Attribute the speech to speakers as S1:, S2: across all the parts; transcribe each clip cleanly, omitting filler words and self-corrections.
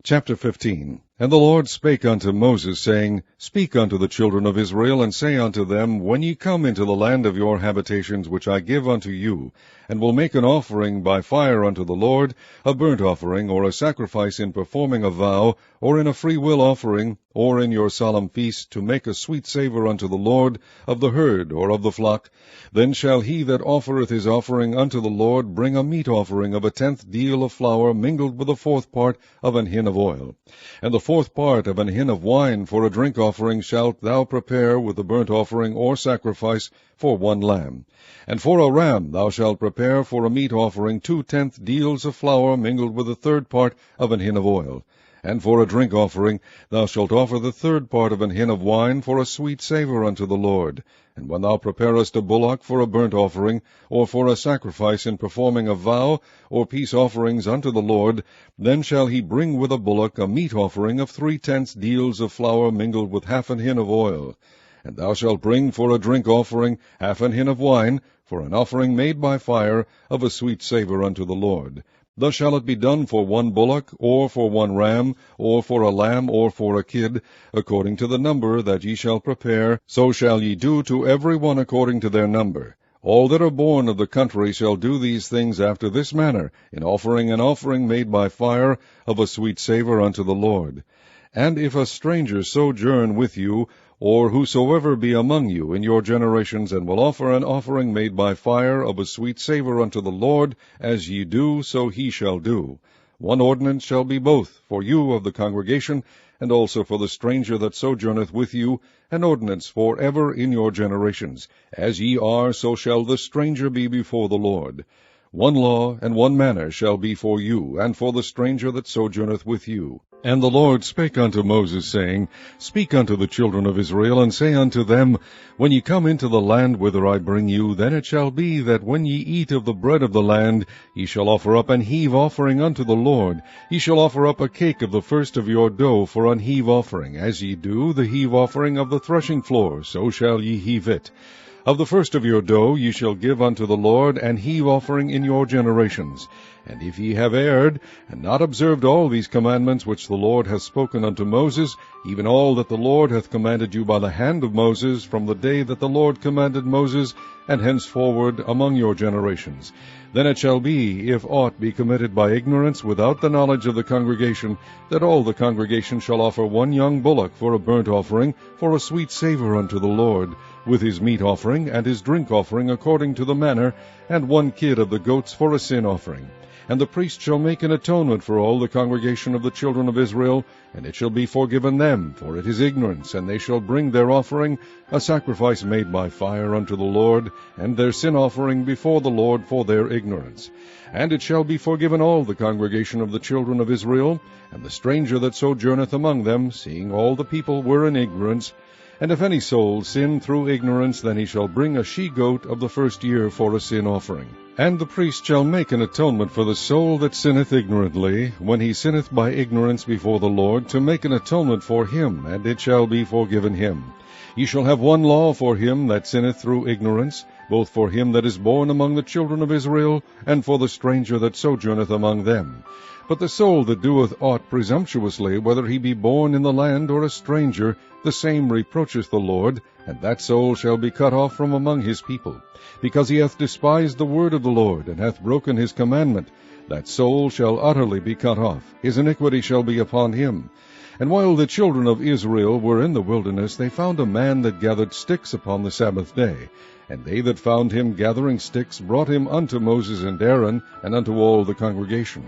S1: Chapter 15. And the Lord spake unto Moses, saying, Speak unto the children of Israel, and say unto them, When ye come into the land of your habitations, which I give unto you, and will make an offering by fire unto the Lord, a burnt offering, or a sacrifice in performing a vow, or in a freewill offering, or in your solemn feast, to make a sweet savour unto the Lord, of the herd or of the flock, then shall he that offereth his offering unto the Lord bring a meat offering of a 10th deal of flour mingled with a 4th part of an hin of oil. And the 4th part of an hin of wine for a drink offering shalt thou prepare with the burnt offering or sacrifice for 1 lamb. And for a ram thou shalt prepare for a meat offering 2 10th deals of flour mingled with the 3rd part of an hin of oil. And for a drink offering thou shalt offer the 3rd part of an hin of wine for a sweet savour unto the Lord. And when thou preparest a bullock for a burnt offering, or for a sacrifice in performing a vow, or peace offerings unto the Lord, then shall he bring with a bullock a meat offering of 3/10 deals of flour mingled with half an hin of oil. And thou shalt bring for a drink offering half an hin of wine, for an offering made by fire of a sweet savour unto the Lord. Thus shall it be done for 1 bullock, or for 1 ram, or for a lamb, or for a kid, according to the number that ye shall prepare, so shall ye do to every one according to their number. All that are born of the country shall do these things after this manner, in offering an offering made by fire of a sweet savour unto the Lord. And if a stranger sojourn with you, or whosoever be among you in your generations, and will offer an offering made by fire of a sweet savour unto the Lord, as ye do, so he shall do. 1 ordinance shall be both for you of the congregation, and also for the stranger that sojourneth with you, an ordinance for ever in your generations. As ye are, so shall the stranger be before the Lord. 1 law and 1 manner shall be for you, and for the stranger that sojourneth with you. And the Lord spake unto Moses, saying, Speak unto the children of Israel, and say unto them, When ye come into the land whither I bring you, then it shall be that when ye eat of the bread of the land, ye shall offer up an heave offering unto the Lord. Ye shall offer up a cake of the first of your dough for an heave offering, as ye do the heave offering of the threshing floor, so shall ye heave it. Of the first of your dough ye shall give unto the Lord an heave offering in your generations. And if ye have erred, and not observed all these commandments which the Lord hath spoken unto Moses, even all that the Lord hath commanded you by the hand of Moses, from the day that the Lord commanded Moses, and henceforward among your generations, then it shall be, if aught be committed by ignorance without the knowledge of the congregation, that all the congregation shall offer 1 young bullock for a burnt offering, for a sweet savour unto the Lord, with his meat offering and his drink offering according to the manner, and 1 kid of the goats for a sin offering. And the priest shall make an atonement for all the congregation of the children of Israel, and it shall be forgiven them, for it is ignorance, and they shall bring their offering, a sacrifice made by fire unto the Lord, and their sin offering before the Lord for their ignorance. And it shall be forgiven all the congregation of the children of Israel, and the stranger that sojourneth among them, seeing all the people were in ignorance. And if any soul sin through ignorance, then he shall bring a she-goat of the first year for a sin offering. And the priest shall make an atonement for the soul that sinneth ignorantly, when he sinneth by ignorance before the Lord, to make an atonement for him, and it shall be forgiven him. Ye shall have 1 law for him that sinneth through ignorance, both for him that is born among the children of Israel, and for the stranger that sojourneth among them. But the soul that doeth aught presumptuously, whether he be born in the land or a stranger, the same reproacheth the Lord, and that soul shall be cut off from among his people. Because he hath despised the word of the Lord, and hath broken his commandment, that soul shall utterly be cut off. His iniquity shall be upon him. And while the children of Israel were in the wilderness, they found a man that gathered sticks upon the Sabbath day. And they that found him gathering sticks brought him unto Moses and Aaron, and unto all the congregation.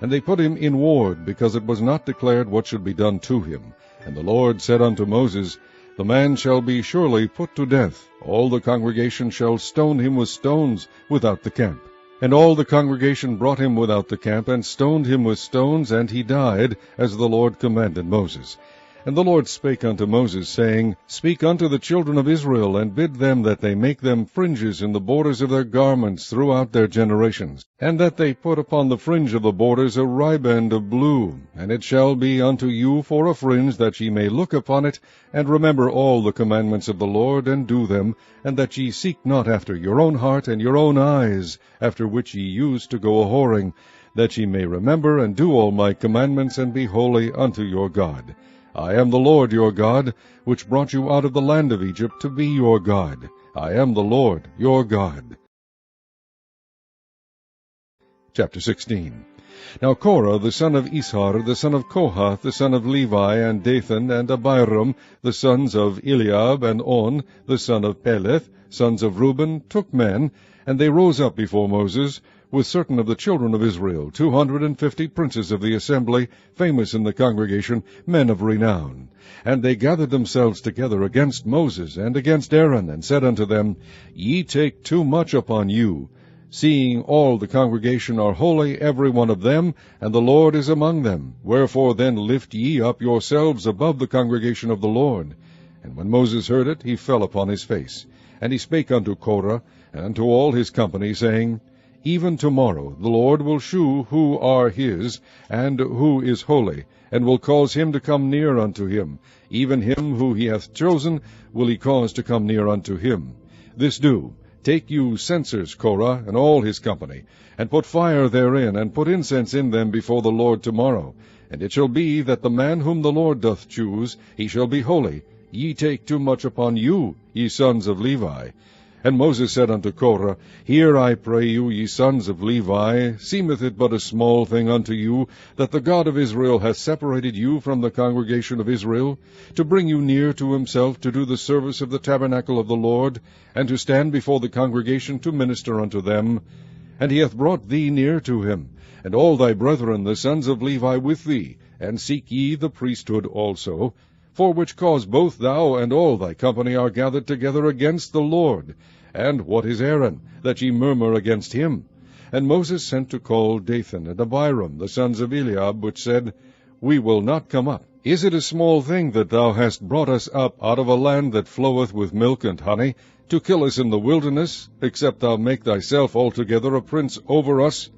S1: And they put him in ward, because it was not declared what should be done to him. And the Lord said unto Moses, The man shall be surely put to death. All the congregation shall stone him with stones without the camp. And all the congregation brought him without the camp, and stoned him with stones, and he died, as the Lord commanded Moses. And the Lord spake unto Moses, saying, Speak unto the children of Israel, and bid them that they make them fringes in the borders of their garments throughout their generations, and that they put upon the fringe of the borders a riband of blue. And it shall be unto you for a fringe, that ye may look upon it, and remember all the commandments of the Lord, and do them, and that ye seek not after your own heart and your own eyes, after which ye used to go a-whoring. that ye may remember and do all my commandments, and be holy unto your God. I am the Lord your God, which brought you out of the land of Egypt to be your God. I am the Lord your God. Chapter 16. Now Korah the son of Ishar, the son of Kohath, the son of Levi, and Dathan, and Abiram, the sons of Eliab, and On, the son of Peleth, sons of Reuben, took men, and they rose up before Moses, with certain of the children of Israel, 250 princes of the assembly, famous in the congregation, men of renown. And they gathered themselves together against Moses and against Aaron, and said unto them, Ye take too much upon you, seeing all the congregation are holy, every one of them, and the Lord is among them. Wherefore then lift ye up yourselves above the congregation of the Lord. And when Moses heard it, he fell upon his face. And he spake unto Korah, and unto all his company, saying, Even tomorrow the Lord will shew who are his, and who is holy, and will cause him to come near unto him. Even him who he hath chosen will he cause to come near unto him. This do. Take you censers, Korah, and all his company, and put fire therein, and put incense in them before the Lord tomorrow. And it shall be that the man whom the Lord doth choose, he shall be holy. Ye take too much upon you, ye sons of Levi. And Moses said unto Korah, Hear, I pray you, ye sons of Levi, seemeth it but a small thing unto you, that the God of Israel hath separated you from the congregation of Israel, to bring you near to himself, to do the service of the tabernacle of the Lord, and to stand before the congregation to minister unto them? And he hath brought thee near to him, and all thy brethren the sons of Levi with thee, and seek ye the priesthood also, for which cause both thou and all thy company are gathered together against the Lord. And what is Aaron, that ye murmur against him? And Moses sent to call Dathan and Abiram, the sons of Eliab, which said, We will not come up. Is it a small thing that thou hast brought us up out of a land that floweth with milk and honey, to kill us in the wilderness, except thou make thyself altogether a prince over us?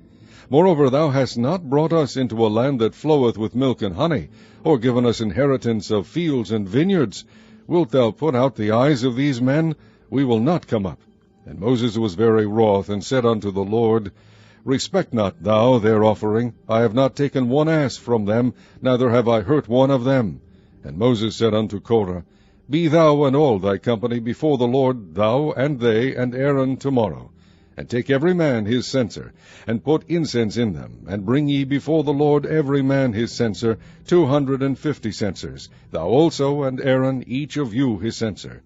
S1: Moreover, thou hast not brought us into a land that floweth with milk and honey, or given us inheritance of fields and vineyards. Wilt thou put out the eyes of these men? We will not come up. And Moses was very wroth, and said unto the Lord, Respect not thou their offering. I have not taken one ass from them, neither have I hurt one of them. And Moses said unto Korah, Be thou and all thy company before the Lord, thou and they and Aaron tomorrow. And take every man his censer, and put incense in them, and bring ye before the Lord every man his censer, 250 censers, thou also and Aaron, each of you his censer.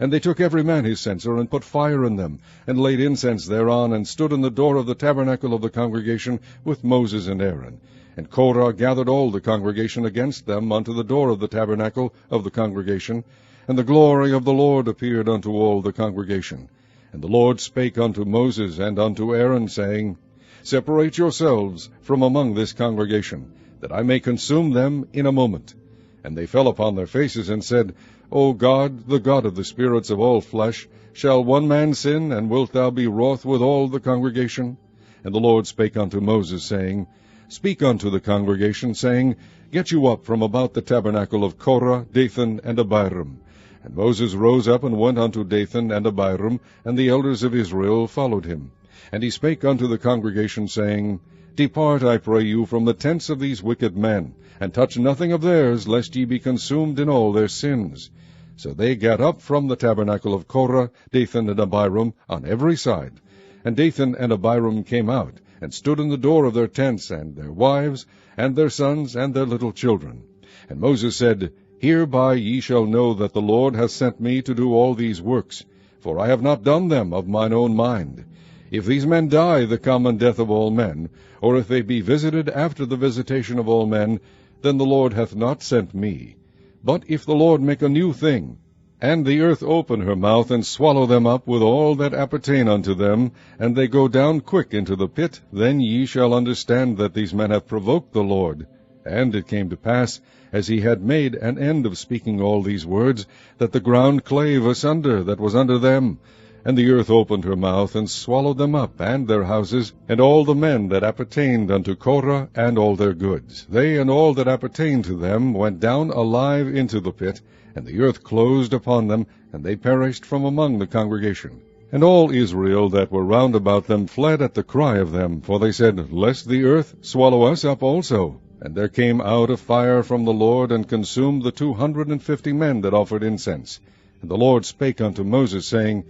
S1: And they took every man his censer, and put fire in them, and laid incense thereon, and stood in the door of the tabernacle of the congregation with Moses and Aaron. And Korah gathered all the congregation against them unto the door of the tabernacle of the congregation, and the glory of the Lord appeared unto all the congregation. And the Lord spake unto Moses and unto Aaron, saying, Separate yourselves from among this congregation, that I may consume them in a moment. And they fell upon their faces, and said, O God, the God of the spirits of all flesh, shall one man sin, and wilt thou be wroth with all the congregation? And the Lord spake unto Moses, saying, Speak unto the congregation, saying, Get you up from about the tabernacle of Korah, Dathan, and Abiram. And Moses rose up and went unto Dathan and Abiram, and the elders of Israel followed him. And he spake unto the congregation, saying, Depart, I pray you, from the tents of these wicked men, and touch nothing of theirs, lest ye be consumed in all their sins. So they gat up from the tabernacle of Korah, Dathan, and Abiram, on every side. And Dathan and Abiram came out, and stood in the door of their tents, and their wives, and their sons, and their little children. And Moses said, Hereby ye shall know that the Lord hath sent me to do all these works, for I have not done them of mine own mind. If these men die the common death of all men, or if they be visited after the visitation of all men, then the Lord hath not sent me. But if the Lord make a new thing, and the earth open her mouth, and swallow them up with all that appertain unto them, and they go down quick into the pit, then ye shall understand that these men have provoked the Lord. And it came to pass, as he had made an end of speaking all these words, that the ground clave asunder that was under them, and the earth opened her mouth, and swallowed them up, and their houses, and all the men that appertained unto Korah, and all their goods. They and all that appertained to them went down alive into the pit, and the earth closed upon them, and they perished from among the congregation. And all Israel that were round about them fled at the cry of them, for they said, Lest the earth swallow us up also. And there came out a fire from the Lord, and consumed the 250 men that offered incense. And the Lord spake unto Moses, saying,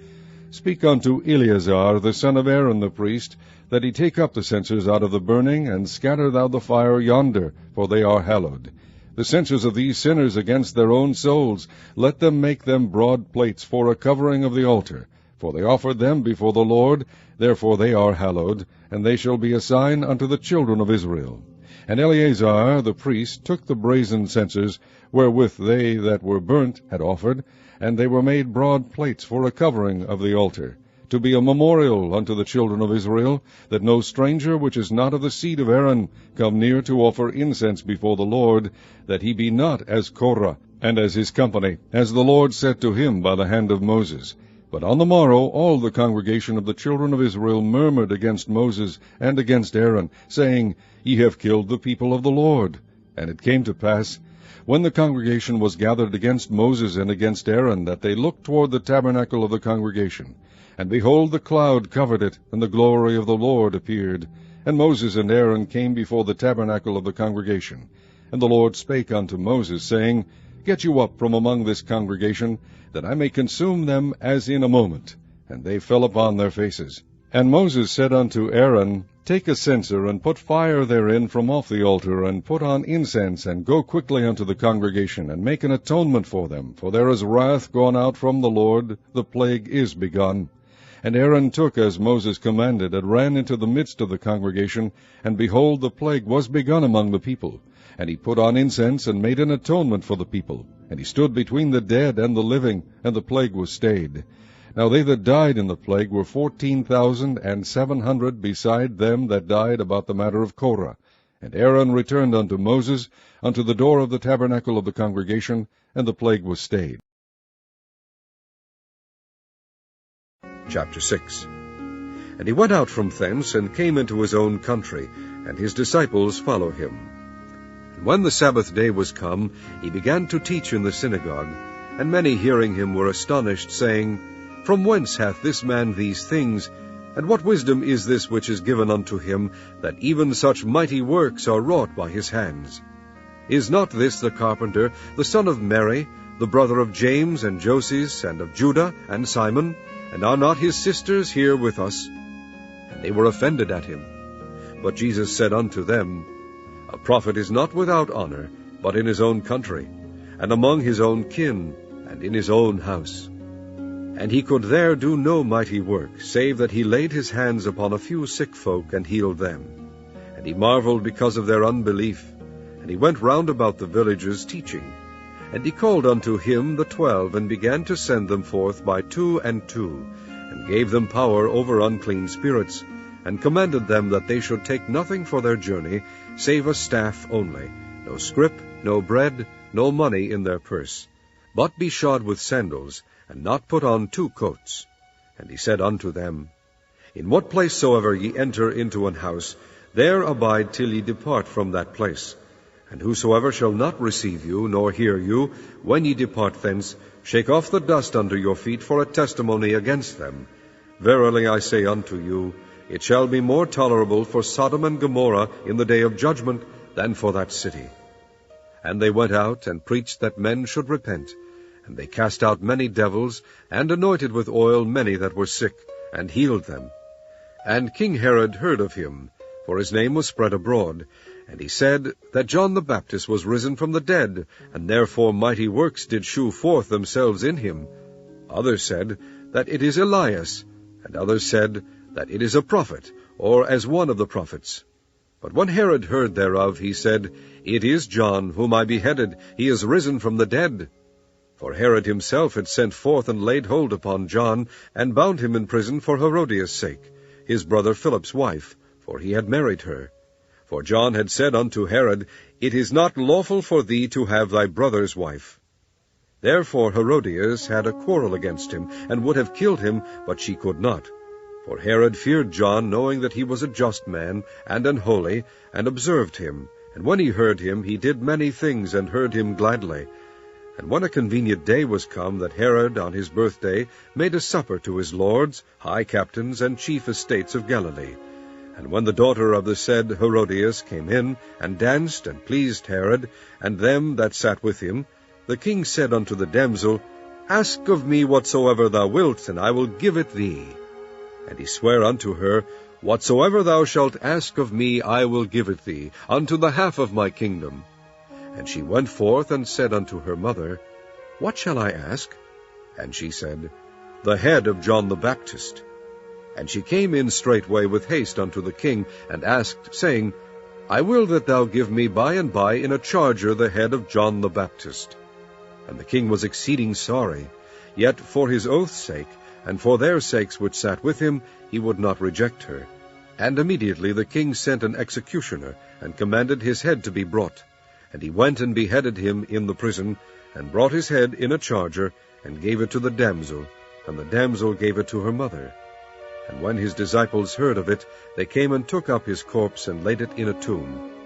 S1: Speak unto Eleazar the son of Aaron the priest, that he take up the censers out of the burning, and scatter thou the fire yonder, for they are hallowed. The censers of these sinners against their own souls, let them make them broad plates for a covering of the altar. For they offered them before the Lord, therefore they are hallowed, and they shall be a sign unto the children of Israel. And Eleazar the priest took the brazen censers, wherewith they that were burnt had offered, and they were made broad plates for a covering of the altar, to be a memorial unto the children of Israel, that no stranger which is not of the seed of Aaron come near to offer incense before the Lord, that he be not as Korah, and as his company, as the Lord said to him by the hand of Moses. But on the morrow all the congregation of the children of Israel murmured against Moses and against Aaron, saying, Ye have killed the people of the Lord. And it came to pass, when the congregation was gathered against Moses and against Aaron, that they looked toward the tabernacle of the congregation. And behold, the cloud covered it, and the glory of the Lord appeared. And Moses and Aaron came before the tabernacle of the congregation. And the Lord spake unto Moses, saying, Get you up from among this congregation, that I may consume them as in a moment. And they fell upon their faces. And Moses said unto Aaron, Take a censer, and put fire therein from off the altar, and put on incense, and go quickly unto the congregation, and make an atonement for them. For there is wrath gone out from the Lord, the plague is begun. And Aaron took as Moses commanded, and ran into the midst of the congregation, and behold, the plague was begun among the people. And he put on incense, and made an atonement for the people. And he stood between the dead and the living, and the plague was stayed. Now they that died in the plague were 14,700, beside them that died about the matter of Korah. And Aaron returned unto Moses, unto the door of the tabernacle of the congregation, and the plague was stayed.
S2: Chapter 6. And he went out from thence, and came into his own country, and his disciples followed him. And when the Sabbath day was come, he began to teach in the synagogue. And many hearing him were astonished, saying, From whence hath this man these things? And what wisdom is this which is given unto him, that even such mighty works are wrought by his hands? Is not this the carpenter, the son of Mary, the brother of James and Joses, and of Judah and Simon? And are not his sisters here with us? And they were offended at him. But Jesus said unto them, A prophet is not without honor, but in his own country, and among his own kin, and in his own house. And he could there do no mighty work, save that he laid his hands upon a few sick folk, and healed them. And he marveled because of their unbelief. And he went round about the villages, teaching. And he called unto him the 12, and began to send them forth by 2 and 2, and gave them power over unclean spirits, and commanded them that they should take nothing for their journey, save a staff only, no scrip, no bread, no money in their purse, but be shod with sandals, and not put on 2 coats. And he said unto them, In what place soever ye enter into an house, there abide till ye depart from that place. And whosoever shall not receive you, nor hear you, when ye depart thence, shake off the dust under your feet for a testimony against them. Verily I say unto you, it shall be more tolerable for Sodom and Gomorrah in the day of judgment than for that city. And they went out, and preached that men should repent. And they cast out many devils, and anointed with oil many that were sick, and healed them. And King Herod heard of him, for his name was spread abroad. And he said that John the Baptist was risen from the dead, and therefore mighty works did shew forth themselves in him. Others said that it is Elias, and others said that it is a prophet, or as one of the prophets. But when Herod heard thereof, he said, It is John, whom I beheaded. He is risen from the dead. For Herod himself had sent forth and laid hold upon John, and bound him in prison for Herodias' sake, his brother Philip's wife, for he had married her. For John had said unto Herod, It is not lawful for thee to have thy brother's wife. Therefore Herodias had a quarrel against him, and would have killed him, but she could not. For Herod feared John, knowing that he was a just man, and an holy, and observed him. And when he heard him, he did many things, and heard him gladly. And when a convenient day was come, that Herod on his birthday made a supper to his lords, high captains, and chief estates of Galilee. And when the daughter of the said Herodias came in, and danced, and pleased Herod, and them that sat with him, the king said unto the damsel, Ask of me whatsoever thou wilt, and I will give it thee. And he sware unto her, Whatsoever thou shalt ask of me, I will give it thee, unto the half of my kingdom. And she went forth, and said unto her mother, What shall I ask? And she said, The head of John the Baptist. And she came in straightway with haste unto the king, and asked, saying, I will that thou give me by and by in a charger the head of John the Baptist. And the king was exceeding sorry, yet for his oath's sake, and for their sakes which sat with him, he would not reject her. And immediately the king sent an executioner, and commanded his head to be brought. And he went and beheaded him in the prison, and brought his head in a charger, and gave it to the damsel, and the damsel gave it to her mother. And when his disciples heard of it, they came and took up his corpse, and laid it in a tomb.